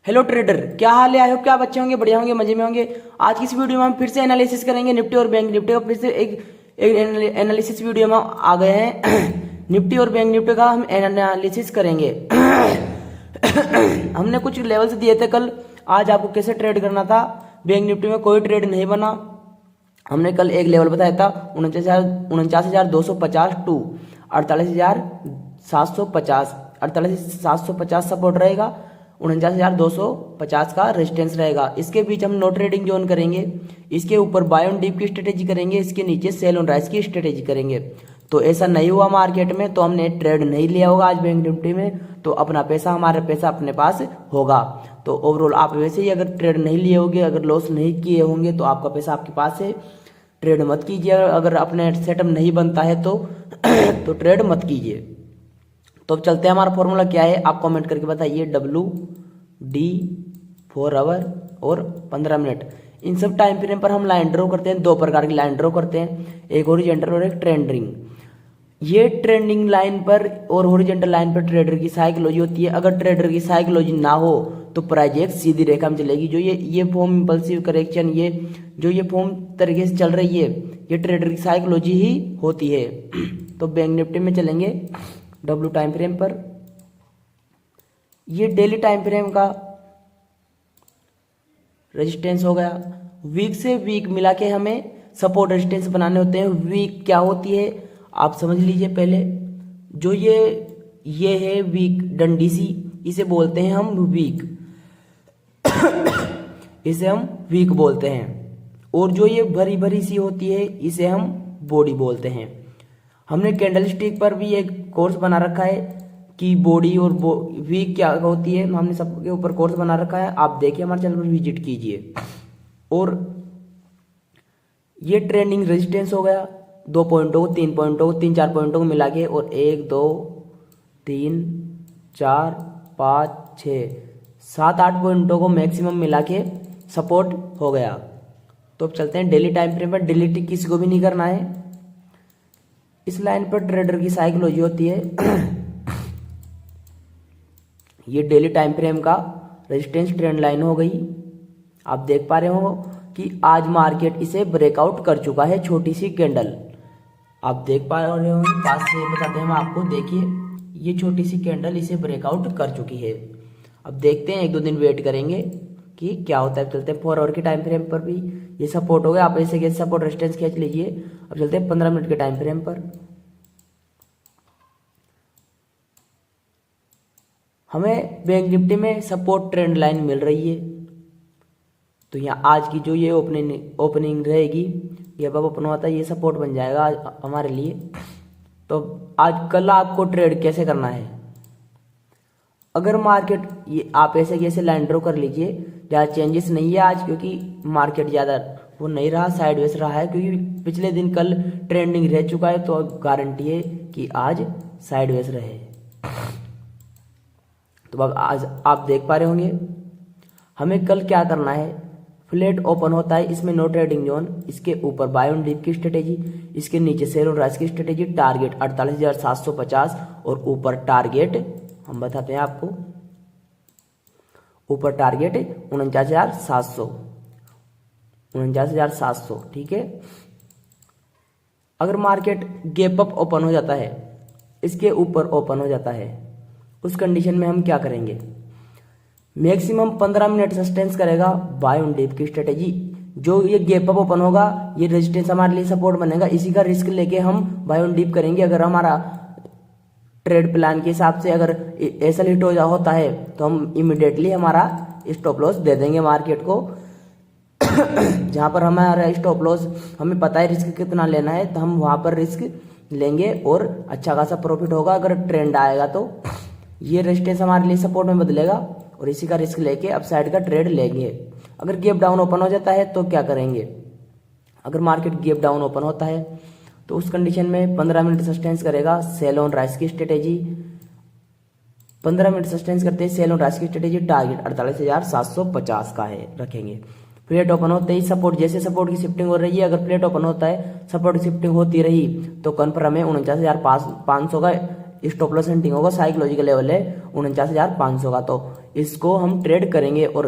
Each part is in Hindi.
हेलो ट्रेडर, क्या हाल है? आई होप क्या आप अच्छे होंगे, बढ़िया होंगे, मजे में होंगे। आज की इस वीडियो में हम फिर से एनालिसिस करेंगे निफ्टी और बैंक निफ्टी का। फिर से एक एनालिसिस वीडियो में हम आ गए हैं। निफ्टी और बैंक निफ्टी का हम एनालिसिस करेंगे। हमने कुछ लेवल्स दिए थे कल, आज आपको कैसे ट्रेड करना था। बैंक निफ्टी में कोई ट्रेड नहीं बना। हमने कल एक लेवल बताया था 49,250 टू 48,750। 48,750 सपोर्ट रहेगा, 49,250 का रेजिस्टेंस रहेगा। इसके बीच हम नो ट्रेडिंग जोन करेंगे। इसके ऊपर बाय ऑन डिप की स्ट्रेटेजी करेंगे, इसके नीचे सेल ऑन राइज की स्ट्रेटेजी करेंगे। तो ऐसा नहीं हुआ मार्केट में, तो हमने ट्रेड नहीं लिया होगा आज बैंक निफ्टी में, तो अपना पैसा, हमारा पैसा अपने पास होगा। तो ओवरऑल आप वैसे ही अगर ट्रेड नहीं लिए होंगे, अगर लॉस नहीं किए होंगे, तो आपका पैसा आपके पास है। ट्रेड मत कीजिए, अगर अपने सेटअप नहीं बनता है तो तो ट्रेड मत कीजिए। तो अब चलते हैं, हमारा फॉर्मूला क्या है आप कमेंट करके बताइए। WD 4 आवर और 15 मिनट, इन सब टाइम फ्रेम पर हम लाइन ड्रॉ करते हैं। दो प्रकार की लाइन ड्रॉ करते हैं, एक हॉरिजॉन्टल और एक ट्रेंडिंग। ये ट्रेंडिंग लाइन पर और हॉरिजॉन्टल लाइन पर ट्रेडर की साइकोलॉजी होती है। अगर ट्रेडर की साइकोलॉजी ना हो तो प्राइस एक सीधी रेखा में चलेगी। जो ये फॉर्म इम्पल्सिव करेक्शन, ये फॉर्म तरीके से चल रही है, ये ट्रेडर की साइकोलॉजी ही होती है। तो बैंक निफ्टी में चलेंगे W टाइम फ्रेम पर। ये डेली टाइम फ्रेम का रेजिस्टेंस हो गया। वीक से वीक मिला के हमें सपोर्ट रेजिस्टेंस बनाने होते हैं। वीक क्या होती है आप समझ लीजिए पहले। जो ये है वीक डंडी सी, इसे बोलते हैं हम वीक। इसे हम वीक बोलते हैं। और जो ये भरी भरी सी होती है, इसे हम बॉडी बोलते हैं। हमने कैंडल स्टिक पर भी एक कोर्स बना रखा है कि बॉडी और वीक क्या होती है, हमने सबके ऊपर कोर्स बना रखा है। आप देखिए, हमारे चैनल पर विजिट कीजिए। और ये ट्रेंडिंग रेजिस्टेंस हो गया। 2 पॉइंटों को, 3 पॉइंटों को, 3-4 पॉइंटों को मिला के, और 1 2 3 4 5 6 7 8 पॉइंटों को मैक्सिमम मिला के सपोर्ट हो गया। तो अब चलते हैं डेली टाइम फ्रेम पर। डिलीट किसी को भी नहीं करना है। इस लाइन पर ट्रेडर की साइकोलॉजी होती है। ये डेली टाइम फ्रेम का रेजिस्टेंस ट्रेंड लाइन हो गई। आप देख पा रहे हो कि आज मार्केट इसे ब्रेकआउट कर चुका है, छोटी सी कैंडल। आप देख पा रहे हो, पास से बताते हैं हम आपको। देखिए, ये छोटी सी कैंडल इसे ब्रेकआउट कर चुकी है। अब देखते हैं, 1-2 दिन वेट करेंगे कि क्या होता है। चलते हैं 4 आवर के टाइम फ्रेम पर भी। ये सपोर्ट हो गया, आप ऐसे कैसे सपोर्ट रेजिस्टेंस खींच लीजिए। अब चलते हैं 15 मिनट के टाइम फ्रेम पर। हमें बैंक निफ्टी में सपोर्ट ट्रेंड लाइन मिल रही है। तो यहाँ आज की जो ये ओपनिंग रहेगी, ये अब ओपन होता है, ये सपोर्ट बन जाएगा आज हमारे लिए। तो आज कल आपको ट्रेड कैसे करना है। अगर मार्केट ये आप ऐसे लाइन ड्रॉ कर लीजिए। ज़्यादा चेंजेस नहीं है आज, क्योंकि मार्केट ज़्यादा वो नहीं रहा, साइडवेज रहा है। क्योंकि पिछले दिन कल ट्रेंडिंग रह चुका है, तो गारंटी है कि आज साइडवेज रहे। तो अब आज आप देख पा रहे होंगे हमें कल क्या करना है। फ्लैट ओपन होता है, इसमें नो ट्रेडिंग जोन, इसके ऊपर बाय ऑन डिप की स्ट्रेटेजी, इसके नीचे सेल ऑन राइज की स्ट्रेटेजी। टारगेट 48,750 और ऊपर टारगेट हम बताते हैं आपको। ऊपर टारगेट 49,700, ठीक है। अगर मार्केट गैप अप ओपन हो जाता है, इसके ऊपर ओपन हो जाता है, उस कंडीशन में हम क्या करेंगे। मैक्सिमम 15 मिनट सस्टेंस करेगा बाय ऑन डिप की स्ट्रेटेजी। जो ये गैप अप ओपन होगा, ये रेजिस्टेंस हमारे लिए सपोर्ट बनेगा। इसी का रिस्क लेके हम बाय ऑन डिप करेंगे। अगर हमारा ट्रेड प्लान के हिसाब से अगर ऐसा हिट होता है, तो हम इमिडिएटली हमारा स्टॉप लॉस दे देंगे मार्केट को। जहां पर हमारा स्टॉप लॉस, हमें पता है रिस्क कितना लेना है, तो हम वहां पर रिस्क लेंगे और अच्छा खासा प्रॉफिट होगा। अगर ट्रेंड आएगा तो ये रेजिस्टेंस हमारे लिए सपोर्ट में बदलेगा, और इसी का रिस्क लेके अपसाइड का ट्रेड लेंगे। अगर गैप डाउन ओपन हो जाता है तो क्या करेंगे। अगर मार्केट गैप डाउन ओपन होता है, तो उस कंडीशन में 15 मिनट सस्टेंस करेगा सेल ऑन राइज की स्ट्रेटेजी। 15 मिनट सस्टेंस करते हैं सेल ऑन राइज की स्ट्रेटेजी। टारगेट 48,750 का है, रखेंगे। प्लेट ओपन होते ही सपोर्ट, जैसे सपोर्ट की शिफ्टिंग हो रही है, अगर प्लेट ओपन होता है, सपोर्ट की शिफ्टिंग होती रही, तो कन्फर्म है 49,500 का स्टॉप लॉस सेटिंग होगा। साइकोलॉजिकल लेवल है 49,500 का। तो इसको हम ट्रेड करेंगे और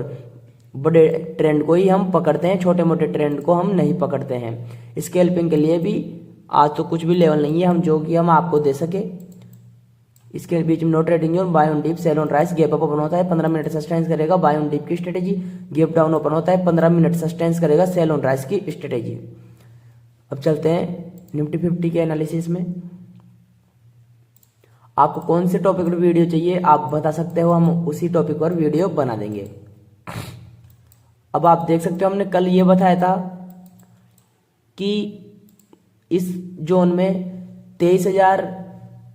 बड़े ट्रेंड को ही हम पकड़ते हैं, छोटे मोटे ट्रेंड को हम नहीं पकड़ते हैं। स्कैल्पिंग के लिए भी आज तो कुछ भी लेवल नहीं है हम जो कि हम आपको दे सके। इसके बीच में no trading zone, buy on dip, sell on rise, gap up open होता है 15 मिनट सस्टेंस करेगा बाय ऑन डिप की स्ट्रेटेजी, गैप डाउन ओपन होता है 15 मिनट सस्टेंस करेगा सेल ऑन राइस की स्ट्रेटेजी। अब चलते हैं निफ्टी 50 के एनालिसिस में। आपको कौन से टॉपिक पर वीडियो चाहिए आप बता सकते हो, हम उसी टॉपिक पर वीडियो बना देंगे। अब आप देख सकते हो हमने कल ये बताया था कि इस जोन में 23,000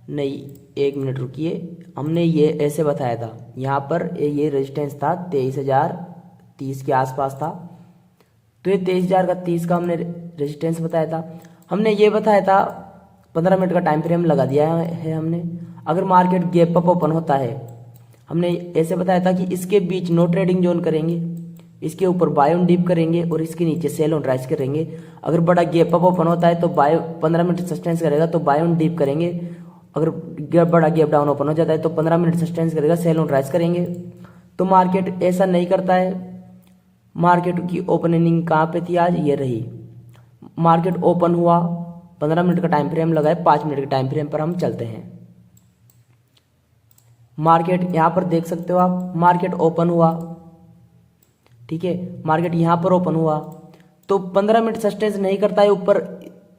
नहीं, 1 मिनट रुकिए, हमने ये ऐसे बताया था, यहाँ पर ये रेजिस्टेंस था 23,030 के आसपास था। तो ये 23,030 का हमने रेजिस्टेंस बताया था। हमने ये बताया था 15 मिनट का टाइम फ्रेम लगा दिया है हमने। अगर मार्केट गैप अप ओपन होता है, हमने ऐसे बताया था कि इसके बीच नो ट्रेडिंग जोन करेंगे, इसके ऊपर बाय ऑन डिप करेंगे और इसके नीचे सेल ऑन राइज करेंगे। अगर बड़ा गैप अप ओपन होता है तो 15 मिनट सस्टेंस करेगा तो बाय ऑन डिप करेंगे। अगर बड़ा गैप डाउन ओपन हो जाता है तो 15 मिनट सस्टेंस करेगा, सेल ऑन राइज करेंगे। तो मार्केट ऐसा नहीं करता है। मार्केट की ओपनिंग कहाँ पे थी आज, ये रही। मार्केट ओपन हुआ, 15 मिनट का टाइम फ्रेम लगा है, 5 मिनट के टाइम फ्रेम पर हम चलते हैं। मार्केट यहाँ पर देख सकते हो आप, मार्केट ओपन हुआ, ठीक है, मार्केट यहाँ पर ओपन हुआ तो 15 मिनट सस्टेंस नहीं करता है, ऊपर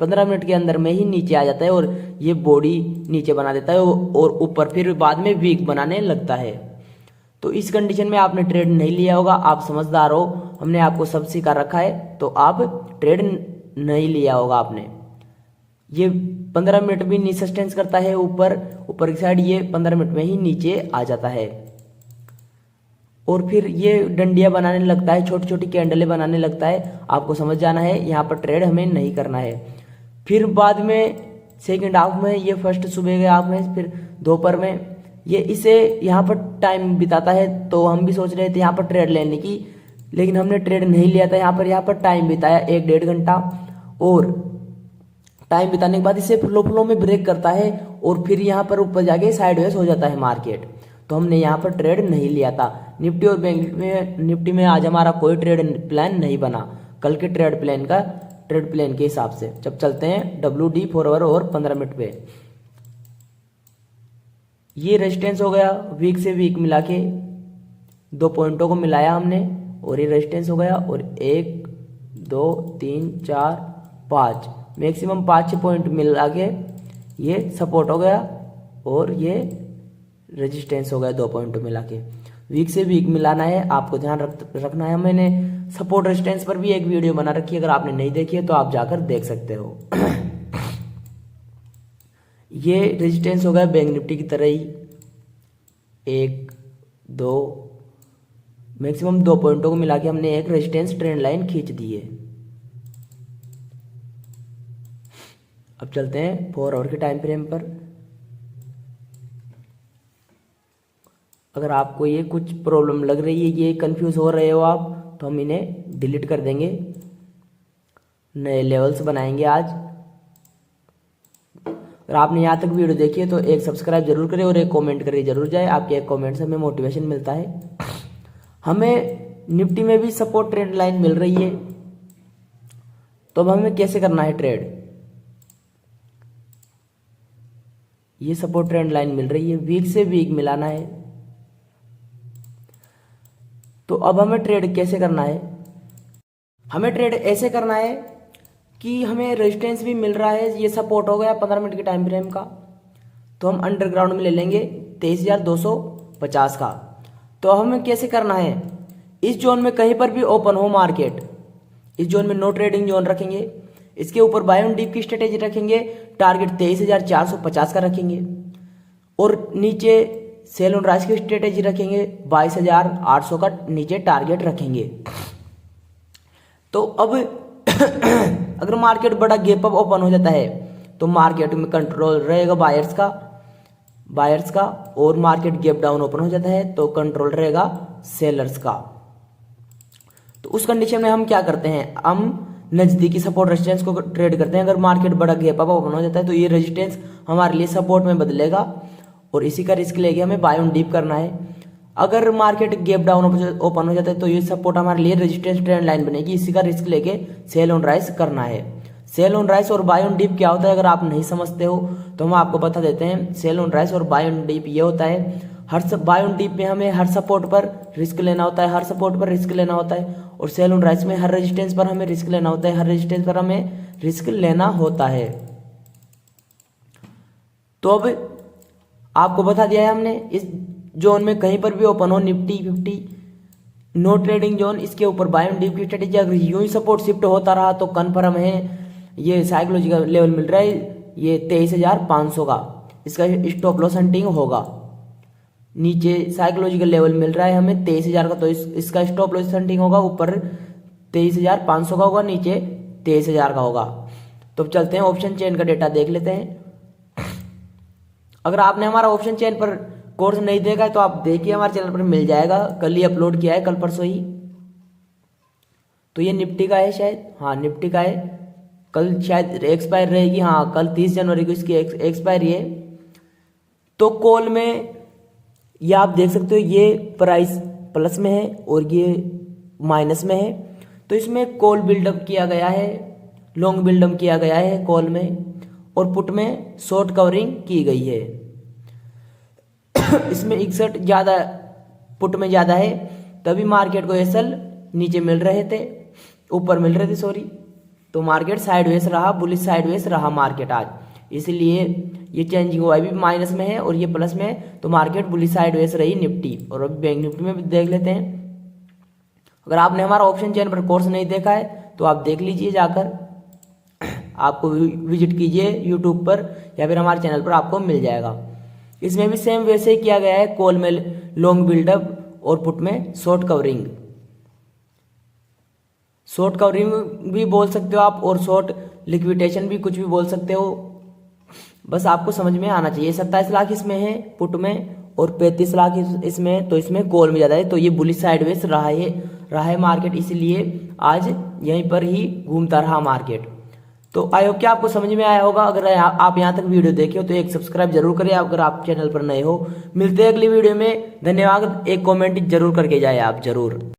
15 मिनट के अंदर में ही नीचे आ जाता है और ये बॉडी नीचे बना देता है और ऊपर फिर बाद में वीक बनाने लगता है। तो इस कंडीशन में आपने ट्रेड नहीं लिया होगा, आप समझदार हो, हमने आपको सब सिखा रखा है, तो आप ट्रेड नहीं लिया होगा आपने। ये 15 मिनट भी नहीं सस्टेंस करता है, ऊपर की साइड ये 15 मिनट में ही नीचे आ जाता है और फिर ये डंडियां बनाने लगता है, छोटी छोटी कैंडलें बनाने लगता है। आपको समझ जाना है, यहाँ पर ट्रेड हमें नहीं करना है। फिर बाद में सेकंड हाफ में ये फर्स्ट सुबह के हाफ में, फिर दोपहर में ये इसे यहाँ पर टाइम बिताता है। तो हम भी सोच रहे थे यहाँ पर ट्रेड लेने की, लेकिन हमने ट्रेड नहीं लिया था। यहाँ पर टाइम बिताया 1-1.5 घंटा और टाइम बिताने के बाद इसे फ्लो में ब्रेक करता है और फिर यहाँ पर ऊपर जाके साइडवेज हो जाता है मार्केट। तो हमने यहाँ पर ट्रेड नहीं लिया था। निफ्टी और बैंक में, निफ्टी में आज हमारा कोई ट्रेड प्लान नहीं बना, कल के ट्रेड प्लान के हिसाब से। जब चलते हैं WD 4 आवर और 15 मिनट पे, ये रेजिस्टेंस हो गया, वीक से वीक मिला के 2 पॉइंटों को मिलाया हमने और ये रेजिस्टेंस हो गया और 1 2 3 4 5 मैक्सिमम 5-6 पॉइंट मिला के ये सपोर्ट हो गया और ये रेजिस्टेंस हो गया 2 पॉइंट मिला के। वीक से वीक मिलाना है, आपको ध्यान रखना है। मैंने सपोर्ट रेजिस्टेंस पर भी एक वीडियो बना रखी है, अगर आपने नहीं देखी है तो आप जाकर देख सकते हो। ये रेजिस्टेंस हो गया बैंक निफ्टी की तरह ही, 1 2 मैक्सिमम 2 पॉइंटों को मिला के हमने एक रेजिस्टेंस ट्रेंड लाइन खींच दी है। अब चलते हैं 4 आवर के टाइम फ्रेम पर। अगर आपको ये कुछ प्रॉब्लम लग रही है, ये कंफ्यूज हो रहे हो आप, तो हम इन्हें डिलीट कर देंगे, नए लेवल्स बनाएंगे आज। अगर आपने यहाँ तक वीडियो देखी है तो एक सब्सक्राइब जरूर करें और एक कमेंट करें जरूर जाए। आपके एक कमेंट से हमें मोटिवेशन मिलता है। हमें निफ्टी में भी सपोर्ट ट्रेंड लाइन मिल रही है, तो अब हमें कैसे करना है ट्रेड। ये सपोर्ट ट्रेंड लाइन मिल रही है, वीक से वीक मिलाना है। तो अब हमें ट्रेड कैसे करना है, हमें ट्रेड ऐसे करना है कि हमें रेजिस्टेंस भी मिल रहा है, ये सपोर्ट हो गया 15 मिनट के टाइम फ्रेम का, तो हम अंडरग्राउंड में ले लेंगे 23,250 का। तो हमें कैसे करना है, इस जोन में कहीं पर भी ओपन हो मार्केट, इस जोन में नो ट्रेडिंग जोन रखेंगे, इसके ऊपर बाय ऑन डिप की स्ट्रेटेजी रखेंगे, टारगेट 23,450 का रखेंगे और नीचे सेल ऑन राइज की स्ट्रेटेजी रखेंगे, 22,800 का नीचे टारगेट रखेंगे। तो अब अगर मार्केट बड़ा गैप अप ओपन हो जाता है तो मार्केट में कंट्रोल रहेगा बायर्स का और मार्केट गैप डाउन ओपन हो जाता है तो कंट्रोल रहेगा सेलर्स का। तो उस कंडीशन में हम क्या करते हैं, हम नजदीकी सपोर्ट रेजिस्टेंस को ट्रेड करते हैं। अगर मार्केट बड़ा गैप अप ओपन हो जाता है तो ये रेजिस्टेंस हमारे लिए सपोर्ट में बदलेगा और इसी का रिस्क लेके हमें बाय ऑन डिप करना है। अगर मार्केट गैप डाउन ओपन हो जाता है तो ये सपोर्ट हमारे लिए रेजिस्टेंस ट्रेंड लाइन बनेगी। इसी का रिस्क लेके सेल ऑन राइज करना है। सेल ऑन राइज और बाय ऑन डिप क्या होता है, अगर आप नहीं समझते हो तो हम आपको बता देते हैं। सेल ऑन राइज और बाय ऑन डिप ये होता है, बाय ऑन डिप में हमें हर सपोर्ट पर रिस्क लेना होता है, हर सपोर्ट पर रिस्क लेना होता है, और सेल ऑन राइज में हर रेजिस्टेंस पर हमें रिस्क लेना होता है, हर रेजिस्टेंस पर हमें रिस्क लेना होता है। तो अब आपको बता दिया है हमने, इस जोन में कहीं पर भी ओपन हो निफ्टी 50 नो ट्रेडिंग जोन, इसके ऊपर बाय ऑन डिप की स्ट्रेटेजी अगर यूं ही सपोर्ट शिफ्ट होता रहा तो कन्फर्म है ये साइकोलॉजिकल लेवल मिल रहा है ये 23,500 का, इसका स्टॉप लॉस हंटिंग होगा। नीचे साइकोलॉजिकल लेवल मिल रहा है हमें 23,000 का, तो इसका स्टॉप लॉस हंटिंग होगा, ऊपर 23,500 का होगा, नीचे 23,000 का होगा। तो चलते हैं ऑप्शन चेन का डेटा देख लेते हैं। अगर आपने हमारा ऑप्शन चेन पर कोर्स नहीं देखा है तो आप देखिए, हमारे चैनल पर मिल जाएगा, कल ही अपलोड किया है, कल परसों ही। तो ये निफ्टी का है शायद, हाँ निफ्टी का है, कल शायद एक्सपायर रहेगी, हाँ कल 30 जनवरी को इसकी एक्सपायरी है। तो कॉल में ये आप देख सकते हो ये प्राइस प्लस में है और ये माइनस में है, तो इसमें कॉल बिल्डअप किया गया है, लॉन्ग बिल्डअप किया गया है कॉल में, और पुट में शॉर्ट कवरिंग की गई है। इसमें 61 ज़्यादा पुट में ज़्यादा है, तभी मार्केट को एसएल नीचे मिल रहे थे, ऊपर मिल रहे थे सॉरी, तो मार्केट साइडवेज रहा, बुलिश साइडवेज रहा मार्केट आज, इसलिए ये चेंजिंग हुआ भी माइनस में है और ये प्लस में है, तो मार्केट बुलिश साइडवेज रही निफ्टी। और अभी बैंक निफ्टी में भी देख लेते हैं। अगर आपने हमारा ऑप्शन चेन पर कोर्स नहीं देखा है तो आप देख लीजिए जाकर, आपको विजिट कीजिए यूट्यूब पर या फिर हमारे चैनल पर आपको मिल जाएगा। इसमें भी सेम वैसे ही किया गया है, कॉल में लॉन्ग बिल्डअप और पुट में शॉर्ट कवरिंग। शॉर्ट कवरिंग भी बोल सकते हो आप, और शॉर्ट लिक्विडेशन भी कुछ भी बोल सकते हो, बस आपको समझ में आना चाहिए। 27 लाख इसमें है पुट में और 35 लाख इसमें, तो इसमें कॉल में ज़्यादा है, तो ये बुलिश साइडवेज रहा है मार्केट, इसीलिए आज यहीं पर ही घूमता रहा मार्केट। तो आई होप कि आपको समझ में आया होगा। अगर आप यहाँ तक वीडियो देखे हो तो एक सब्सक्राइब जरूर करें अगर आप चैनल पर नए हो। मिलते हैं अगली वीडियो में, धन्यवाद। एक कमेंट जरूर करके जाए आप जरूर।